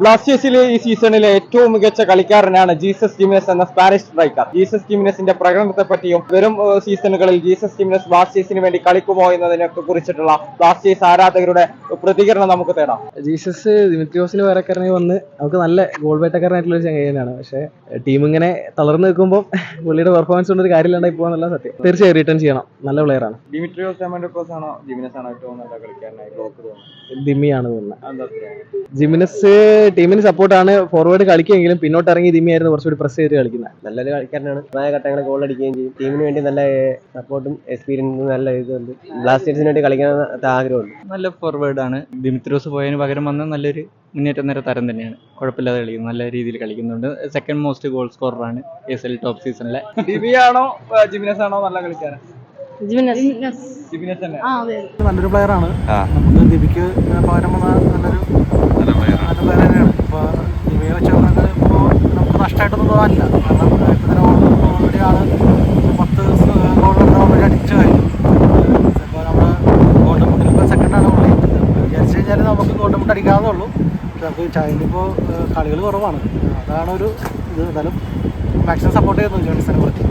ബ്ലാസ്റ്റേഴ്സിലെ ഈ സീസണിലെ ഏറ്റവും മികച്ച കളിക്കാരനാണ് ജീസസ് ജിമിനസ് എന്ന സ്പാനിഷ് സ്ട്രൈക്കർ. ജീസസ് ജിമിനസിന്റെ പ്രകടനത്തെ പറ്റിയും വരും സീസണുകളിൽ ജീസസ് ജിമിനസ് ബ്ലാസ്റ്റേഴ്സിന് വേണ്ടി കളിക്കുമോ എന്നതിനൊക്കെ കുറിച്ചിട്ടുള്ള ബ്ലാസ്റ്റേഴ്സ് ആരാധകരുടെ പ്രതികരണം നമുക്ക് തേടാം. ജീസസ് ദിമിത്രിയോസിന് പകരക്കാരനായി വന്ന് നമുക്ക് നല്ല ഗോൾ വേട്ടക്കാരനായിട്ടുള്ള ഒരു ചങ്ങായിയാണ്. പക്ഷേ ടീം ഇങ്ങനെ തളർന്നു നിൽക്കുമ്പോൾ പുള്ളിയുടെ പെർഫോമൻസ് കൊണ്ട് ഒരു കാര്യമില്ലാണ്ടായി പോകാന്നുള്ള സത്യം. തീർച്ചയായും റിട്ടേൺ ചെയ്യണം. നല്ല പ്ലെയറാണ്. ഡിമിട്രിയോസ് ഡയമൻഡോക്കോസ് ആണോ ജിമിനസ് ആണോ ഏറ്റവും നല്ല കളിക്കാരനായി ദിമ്മിയാണ് തോന്നുന്നത്. ജിമിനസ് ടീമിന് സപ്പോർട്ടാണ്, ഫോർവേഡ് കളിക്കുമെങ്കിലും പിന്നോട്ട് ഇറങ്ങി ദിമ്മിയായിരുന്നു കുറച്ചുകൂടി പ്രസ് ചെയ്ത് കളിക്കുന്നത്. നല്ലൊരു കളിക്കാരനാണ്. പ്രായ ഘട്ടങ്ങളിൽ ഗോൾ അടിക്കുകയും ചെയ്യും. ടീമിന് വേണ്ടി നല്ല സപ്പോർട്ടും എക്സ്പീരിയൻസും നല്ല ഇതുണ്ട്. ബ്ലാസ്റ്റേഴ്സിന് വേണ്ടി കളിക്കാൻ ആഗ്രഹമുണ്ട്. നല്ല ഫോർവേഡാണ്. ദിമിത്രോസ് പോയതിന് പകരം വന്ന നല്ലൊരു മുന്നേറ്റം നേരെ തരം തന്നെയാണ്. കുഴപ്പമില്ലാതെ കളിക്കുന്നു, നല്ല രീതിയിൽ കളിക്കുന്നുണ്ട്. സെക്കൻഡ് മോസ്റ്റ് ഗോൾ സ്കോററാണ് ESL ടോപ്പ് സീസണിലെ. ഡിമിയാണോ ജിമിനസ് ആണോ നല്ല കളിക്കാരൻ? നല്ലൊരു പ്ലെയറാണ്. നമുക്ക് ദിബിക്ക് പകരം വന്ന നല്ല പ്ലെയർ തന്നെയാണ്. ഇപ്പോൾ ദിബിയെ വെച്ച് ഇപ്പോൾ നമുക്ക് നഷ്ടമായിട്ടൊന്നും തോന്നാനില്ല. കാരണം ഇപ്പോഴത്തെ ഓൾറെഡി ആള് 10 ഗോൾ ഓൾറെഡി അടിച്ചു കഴിഞ്ഞു. ഇപ്പോൾ നമ്മൾ ഗോൾഡൻ ബൂട്ടിൽ ഇപ്പോൾ സെക്കൻഡാണ് പുള്ളി. വിചാരിച്ചു കഴിഞ്ഞാൽ നമുക്ക് ഗോൾഡൻ ബൂട്ട് അടിക്കാവുന്നേ ഉള്ളൂ. നമുക്ക് ചൈനയിലിപ്പോൾ കളികൾ കുറവാണ്. അതാണ് ഒരു ഇത്. എന്നാലും മാക്സിമം സപ്പോർട്ട് ചെയ്യുന്നു ജോൺസനെ കുറിച്ച്.